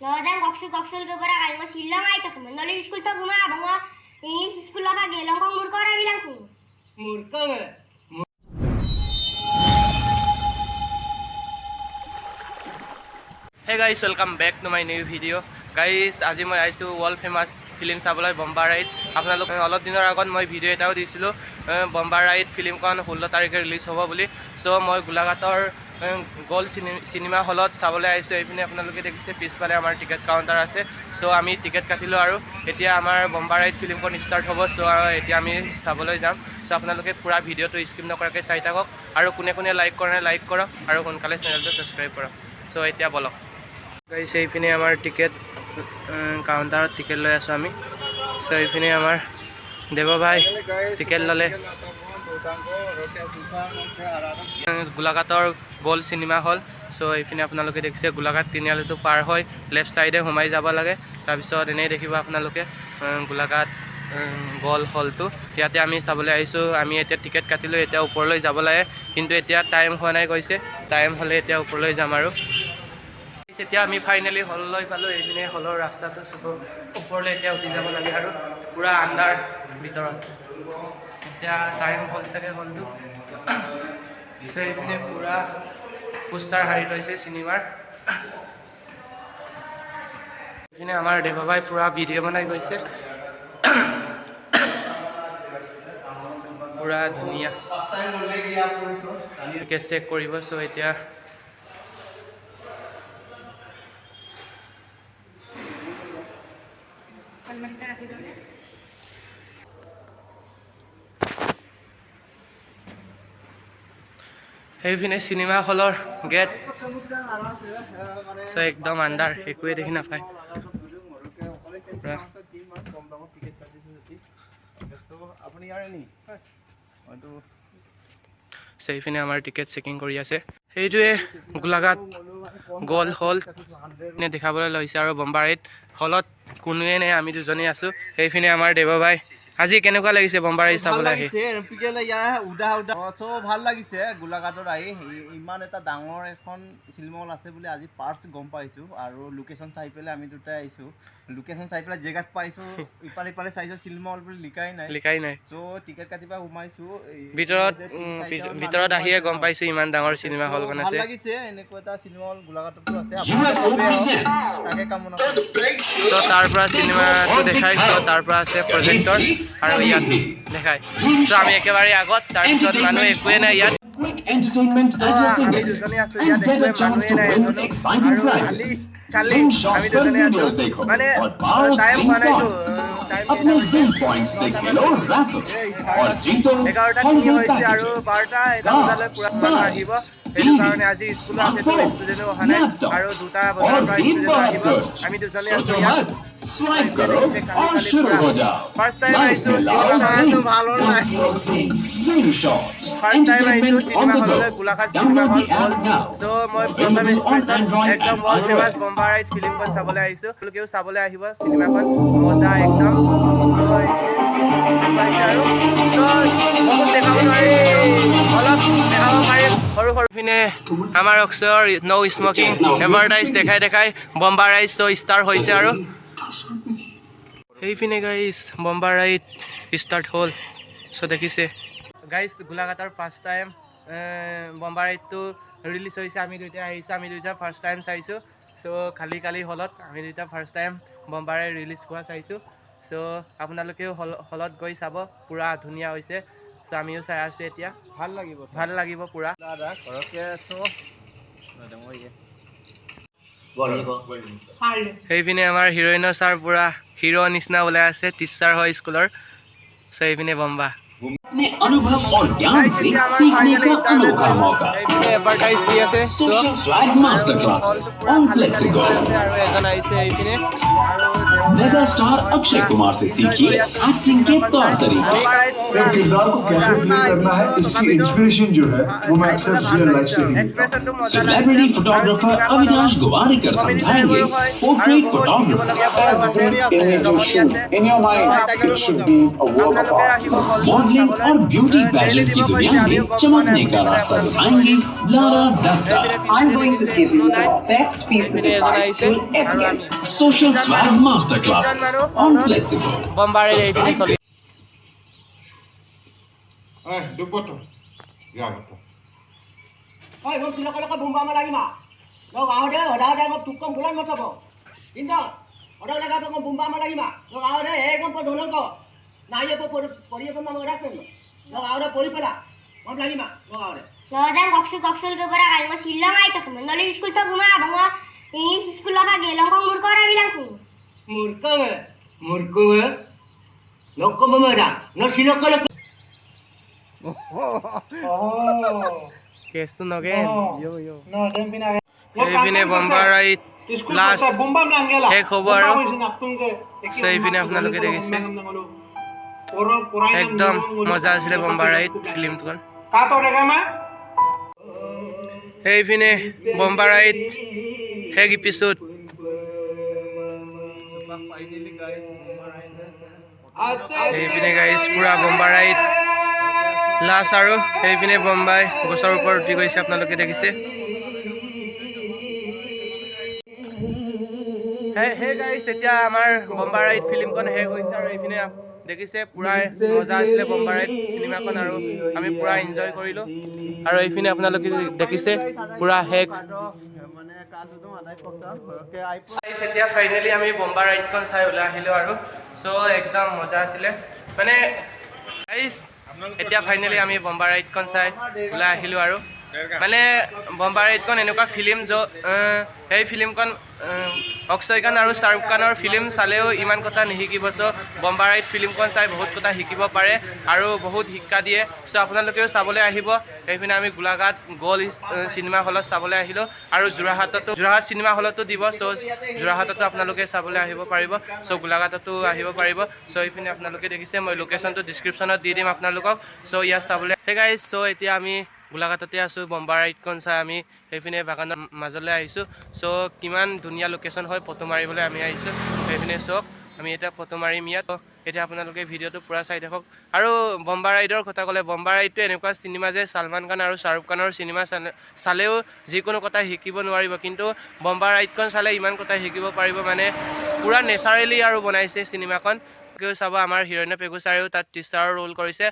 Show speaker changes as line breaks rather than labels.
Northern Coxul ke bara kai ma sillang ai tak men noli school to guma abang English school apa gelong kong murko ora bilang ku.
Murko. Hey guys, welcome back to my new video. Guys, আজি মই আইছো world famous film চাবলৈ Bomba Ride. আপোনালোক অলপ দিনৰ আগত মই video এটাও দিছিলো Bomba Ride ফিল্মখন 16 তাৰিখে ৰিলিজ হ'ব বুলি। সো মই গোলাঘাটৰ গোল সিনেমা হলত চাবলৈ আইছো। এইপিনে আপোনালোকে দেখিছে পিছফালে আমাৰ টিকেট কাউন্টাৰ আছে। সো আমি টিকেট কাটিলো আৰু এতিয়া আমাৰ Bomba Ride ফিল্মখন ষ্টাৰ্ট হ'ব। সো এতিয়া আমি চাবলৈ যাম। সো আপোনালোকে পুৰা ভিডিওটো স্কিপ নকৰাকৈ চাই থাকক আৰু কোনে কোনে লাইক কৰে লাইক কৰক আৰু সোনকালে চেনেলটো সাবস্ক্ৰাইব কৰক। সো এতিয়া বলক গাইস, এইপিনে আমাৰ টিকেট কাউন্টাৰত টিকেট লৈ আছো আমি। সো এইপিনে আমাৰ দেৱ ভাই টিকেট ললে। গোলাঘাটৰ গোল সিনেমা হল। সো এইপিনে আপোনালোকে দেখিছে গোলাঘাট তিনিআলিটো পাৰ হয় লেফট সাইডে সোমাই যাব লাগে। তাৰপিছত এনেই দেখিব আপোনালোকে গোলাঘাট গোল হলটো। ইয়াতে আমি চাবলৈ আহিছো। আমি এতিয়া টিকেট কাটিলো, এতিয়া ওপৰলৈ যাব লাগে, কিন্তু এতিয়া টাইম হোৱা নাই কৈছে। টাইম হ'লে এতিয়া ওপৰলৈ যাম আৰু এতিয়া আমি ফাইনেলি হললৈ পালো। এইপিনে হলৰ ৰাস্তাটো ওপৰলৈ এতিয়া উঠি যাব লাগে আৰু পুৰা আন্ধাৰ ভিতৰত। এতিয়া টাইম হ'ল চাগে হলটো। এইপিনে পুৰা পোষ্টাৰ হাৰি থৈছে চিনেমাৰ। এইপিনে আমাৰ দেৱাবাই পুৰা ভিডিঅ' বনাই গৈছে, পুৰা ধুনীয়া চেক কৰিব। চ' এতিয়া সেইপিনে চিনেমা হলৰ গেট। চ' একদম আন্ধাৰ, একোৱে দেখি নাপায়। সেইপিনে আমাৰ টিকেট চেকিং কৰি আছে। সেইটোৱে গোলাঘাট গোল হল দেখাবলৈ লৈছে আৰু Bomba Ride হলত কোনোৱে নাই, আমি দুজনেই আছো। সেইপিনে আমাৰ দেৱ ভাই আজি কেনেকুৱা লাগিছে Bomba Ride চাবলৈ আহি?
ভাল লাগিছে গোলাঘাটত আহি। ইমান এটা ডাঙৰ এখন চিনেমা হল আছে বুলি আজি ফাৰ্ষ্ট গম পাইছো। আৰু লোকেশ্যন চাই পেলাই আমি দুটাই আহিছো। লোকেশ্যন চাই পেলাই জেগাত পাইছো, ইফালে ইফালে চাইছো চিনেমা হল বুলি লিখাই নাই। চ' টিকেট কাটিবা সোমাইছো
ভিতৰত আহিয়ে গম পাইছো ইমান ডাঙৰ চিনেমা হলখন আছে।
ভাল লাগিছে, এনেকুৱা এটা চিনেমা হল গোলাঘাটতো আছে। তাকে কামনা
চ' তাৰ পৰা চিনেমাটো দেখাই। চ' তাৰ পৰা আছে প্ৰজেক্টৰ আৰু ইয়াত দেখাই। চ' আমি একেবাৰে আগত, তাৰপিছত মানুহ একোৱে নাই ইয়াত।
Quick entertainment at your fingertips and get a chance to win exciting prizes. Zing shots per videos देखो और पाओ Zing points. अपने Zing points से खेलो raffle और जीतो holiday packages, cars, TVs, smartphones, laptops और भी बहुत कुछ। सोचो मत, स्वाइप करो और शुरू हो जाओ। लाइफ में लाओ Zing, Zing shots. Entertainment on the go. Download the app now. Available on Android and iOS.
Bomba Ride ফিল্মখন চাবলৈ আহিছো। লোকেও চাবলৈ আহিব চিনেমাখন, মজা একদম। সৰু পিনে আমাৰ অক্ষৰ নো স্মকিং এডভাৰটাইজ দেখাই Bomba Ride ষ্টাৰ্ট হৈছে আৰু সেইপিনে গাইজ Bomba Ride ষ্টাৰ্ট হ'ল। চ' দেখিছে গাইজ গোলাঘাটৰ first time Bomba Ride release হৈছে। আমি দুইটা আহিছোঁ, আমি দুইটা ফাৰ্ষ্ট টাইম চাইছোঁ। চ' কালি হলত আমি দুইটা first time Bomba Ride release হোৱা চাইছোঁ। চ' আপোনালোকেও হলত গৈ চাব, পুৰা ধুনীয়া হৈছে। চ' আমিও চাই আছোঁ এতিয়া, ভাল লাগিব পুৰা। সেইপিনে আমাৰ হিৰইনৰ ছাৰ পুৰা হিৰো নিচিনা ওলাই আছে, টিচাৰ হয় স্কুলৰ। চ' এইপিনে বম্বা
अनुभव और ज्ञान से सीखने का अनोखा मौका।
एडवर्टाइज दिया से
social swag master classes on फ्लेक्सिगो।
আৰু এজন আহিছে এইপিনে আৰু
मेगा स्टार अक्षय कुमार से सीखिए एक्टिंग के तौर तरीके।
एक किरदार को कैसे प्ले करना है इसकी इंस्पिरेशन जो है वो मैं अक्सर रियल लाइफ से ही लेता हूं।
सेलिब्रिटी फोटोग्राफर अविनाश गोवारिकर समझाएंगे portrait photography.
Every image you shoot in your mind, it should be a work of art.
Modelling और ब्यूटी पेजेंट की दुनिया में चमकने का रास्ता दिखाएंगे Lara Dutta.
I'm going to give you the best piece of advice you'll ever get.
Social swag master classes on फ्लेक्सिबल।
Bomber ride এইপিনে চলি
Dupoto. Ya, betul.
Oi, lo sila kala ka bomba malagima. Lo awde, oda mo tukkom bulan mo tabo. Inda. Oda laga ko bomba malagima. Lo awde ekam po dolong ko. Na ye po pori ko ma rak ko. Lo awde pori pala. Mo lagima. Lo awde.
Lodan koksul ke bara kai ma sillam ai tak men knowledge school to guma abang English school la gelong kong mur kora bilang ku.
Murko. Lokko mo mara. No sila kala.
কেছটো নগেন এইপিনে বম্বাৰ ride last শেষ হ'ব আৰু চ' এইপিনে আপোনালোকে দেখিছে একদম মজা আছিলে বম্বাৰ ৰাইড ফিল্মখন এইপিনে বম্বাৰ ৰাইড শেষ এপিছ'ড এইপিনে গাইজ পুৰা বম্বাৰ ৰাইড লাষ্ট আৰু সেইপিনে বম্বাই গছৰ ওপৰত উঠি গৈছে আপোনালোকে দেখিছে হে গাইজ এতিয়া আমাৰ বম্বাৰ ৰাইড ফিল্মখন শেষ হৈছে আৰু এইপিনে দেখিছে পুৰা মজা আছিলে বম্বাৰ ৰাইড চিনেমাখন আৰু আমি পুৰা এনজয় কৰিলোঁ আৰু এইপিনে আপোনালোকে দেখিছে পুৰা শেষ এতিয়া ফাইনেলি আমি বম্বাৰ ৰাইডখন চাই ওলাই আহিলোঁ আৰু চ' একদম মজা আছিলে মানে গাইজ এতিয়া ফাইনেলি আমি বম্বাৰ ৰাইডখন চাই ওলাই আহিলোঁ আৰু মানে বম্বাৰ ৰাইডখন এনেকুৱা ফিল্ম সেই ফিল্মখন অক্ষয় খান আৰু শ্বাহৰুখ খানৰ ফিল্ম চালেও ইমান কথা নিশিকিব চ' বম্বাৰ ৰাইড ফিল্মখন চাই বহুত কথা শিকিব পাৰে আৰু বহুত শিক্ষা দিয়ে চ' আপোনালোকেও চাবলৈ আহিব সেইপিনে আমি গোলাঘাট গ'ল চিনেমা হলত চাবলৈ আহিলোঁ আৰু যোৰহাট চিনেমা হলতো দিব চ' যোৰহাটতো আপোনালোকে চাবলৈ আহিব পাৰিব চ' গোলাঘাটতো আহিব পাৰিব চ' এইপিনে আপোনালোকে দেখিছে মই লোকেশ্যনটো ডিছক্ৰিপশ্যনত দি দিম আপোনালোকক চ' ইয়াত চাবলৈ সেই গাইজ চ' এতিয়া আমি গোলাঘাটতে আছোঁ বম্বাৰ ৰাইডখন চাই আমি সেইপিনে বাগানৰ মাজলৈ আহিছোঁ চ' কিমান ধুনীয়া লোকেশ্যন হয় ফটো মাৰিবলৈ আমি আহিছোঁ সেইপিনে চাওক আমি এতিয়া ফটো মাৰিম ইয়াত এতিয়া আপোনালোকে ভিডিঅ'টো পূৰা চাই থাকক আৰু বম্বাৰ ৰাইডৰ কথা ক'লে বম্বাৰ ৰাইডটো এনেকুৱা চিনেমা যে ছলমান খান আৰু শ্বাহৰুখ খানৰ চিনেমা চালেও যিকোনো কথা শিকিব নোৱাৰিব কিন্তু বম্বাৰ ৰাইডখন চালে ইমান কথা শিকিব পাৰিব মানে পূৰা নেচাৰেলি আৰু বনাইছে চিনেমাখন চাব আমাৰ হিৰণ্য পেগু ছাৰেও তাত টিচাৰৰ ৰোল কৰিছে